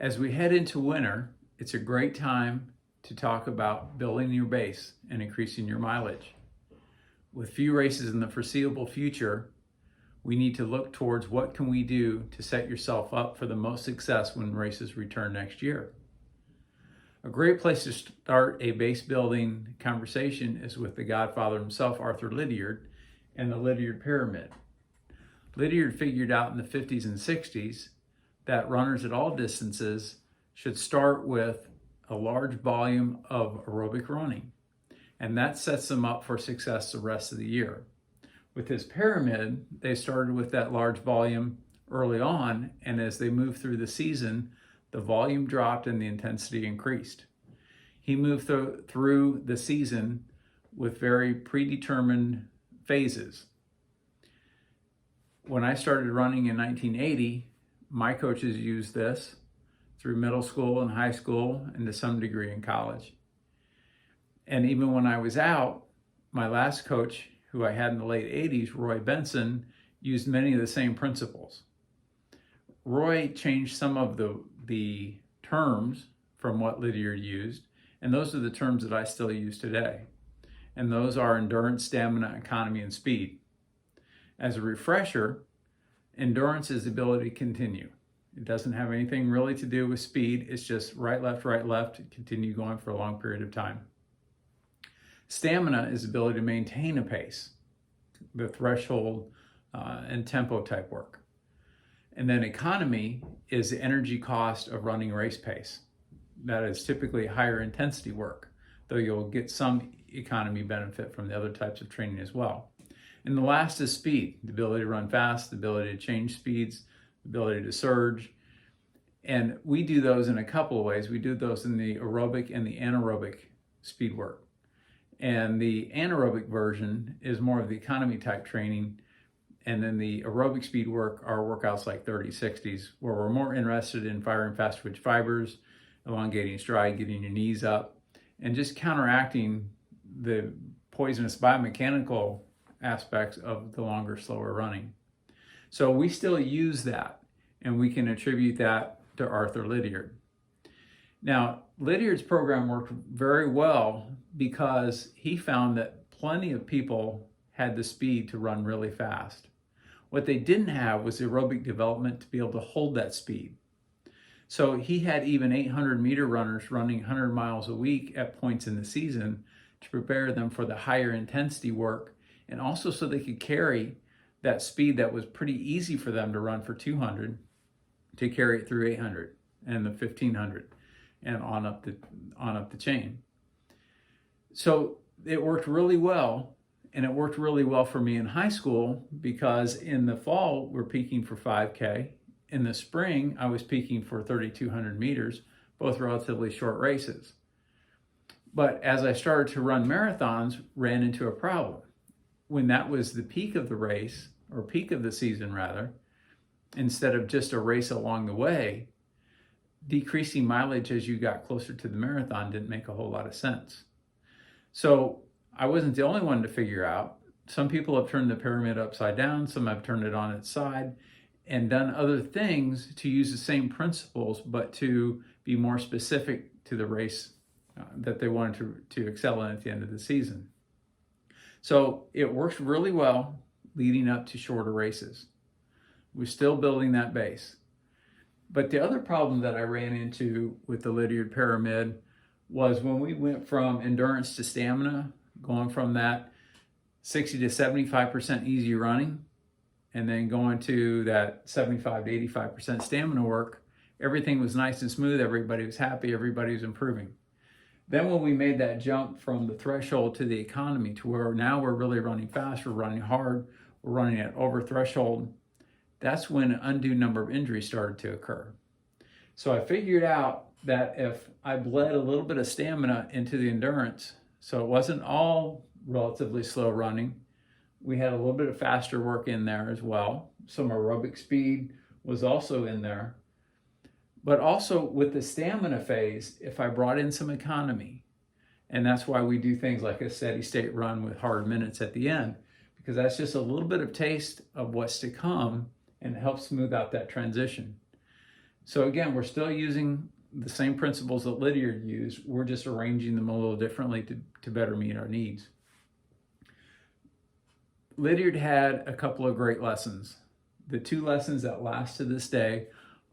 As we head into winter, it's a great time to talk about building your base and increasing your mileage. With few races in the foreseeable future, we need to look towards what can we do to set yourself up for the most success when races return next year. A great place to start a base building conversation is with the godfather himself, Arthur Lydiard, and the Lydiard pyramid. Lydiard figured out in the 50s and 60s that runners at all distances should start with a large volume of aerobic running, and that sets them up for success the rest of the year. With his pyramid, they started with that large volume early on, and as they moved through the season, the volume dropped and the intensity increased. He moved through the season with very predetermined phases. When I started running in 1980, my coaches used this through middle school and high school and to some degree in college. And even when I was out, my last coach, who I had in the late 80s, Roy Benson, used many of the same principles. Roy changed some of the terms from what Lydiard used, and those are the terms that I still use today. And those are endurance, stamina, economy, and speed. As a refresher, endurance is the ability to continue. It doesn't have anything really to do with speed. It's just right, left, continue going for a long period of time. Stamina is the ability to maintain a pace, the threshold and tempo type work. And then economy is the energy cost of running race pace. That is typically higher intensity work, though you'll get some economy benefit from the other types of training as well. And the last is speed, the ability to run fast, the ability to change speeds, the ability to surge. And we do those in a couple of ways. We do those in the aerobic and the anaerobic speed work. And the anaerobic version is more of the economy type training. And then the aerobic speed work are workouts like 30s, 60s, where we're more interested in firing fast twitch fibers, elongating stride, getting your knees up, and just counteracting the poisonous biomechanical aspects of the longer, slower running. So we still use that, and we can attribute that to Arthur Lydiard. Now, Lydiard's program worked very well because he found that plenty of people had the speed to run really fast. What they didn't have was aerobic development to be able to hold that speed. So he had even 800-meter runners running 100 miles a week at points in the season to prepare them for the higher intensity work, and also so they could carry that speed that was pretty easy for them to run for 200 to carry it through 800 and the 1500 and on up the chain. So it worked really well, and it worked really well for me in high school because in the fall we're peaking for 5K. In the spring I was peaking for 3,200 meters, both relatively short races. But as I started to run marathons, ran into a problem. When that was the peak of the race, or peak of the season rather, instead of just a race along the way, decreasing mileage as you got closer to the marathon didn't make a whole lot of sense. So I wasn't the only one to figure out. Some people have turned the pyramid upside down, some have turned it on its side, and done other things to use the same principles, but to be more specific to the race that they wanted to excel in at the end of the season. So it works really well leading up to shorter races. We're still building that base. But the other problem that I ran into with the Lydiard pyramid was when we went from endurance to stamina, going from that 60 to 75% easy running, and then going to that 75 to 85% stamina work, everything was nice and smooth, everybody was happy, everybody was improving. Then when we made that jump from the threshold to the economy to where now we're really running fast, we're running hard, we're running at over threshold, that's when an undue number of injuries started to occur. So I figured out that if I bled a little bit of stamina into the endurance, so it wasn't all relatively slow running, we had a little bit of faster work in there as well. Some aerobic speed was also in there. But also with the stamina phase, if I brought in some economy, and that's why we do things like a steady state run with hard minutes at the end, because that's just a little bit of taste of what's to come and helps smooth out that transition. So again, we're still using the same principles that Lydiard used. We're just arranging them a little differently to better meet our needs. Lydiard had a couple of great lessons. The two lessons that last to this day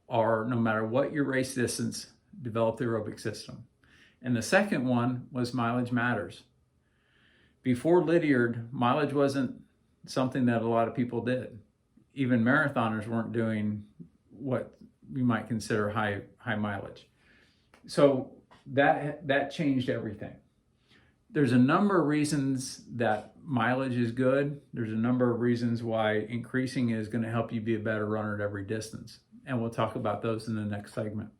are, no matter what your race distance, develop the aerobic system. And the second one was mileage matters. Before Lydiard, mileage wasn't something that a lot of people did. Even marathoners weren't doing what you might consider high mileage. So that changed everything. There's a number of reasons that mileage is good. There's a number of reasons why increasing is going to help you be a better runner at every distance. And we'll talk about those in the next segment.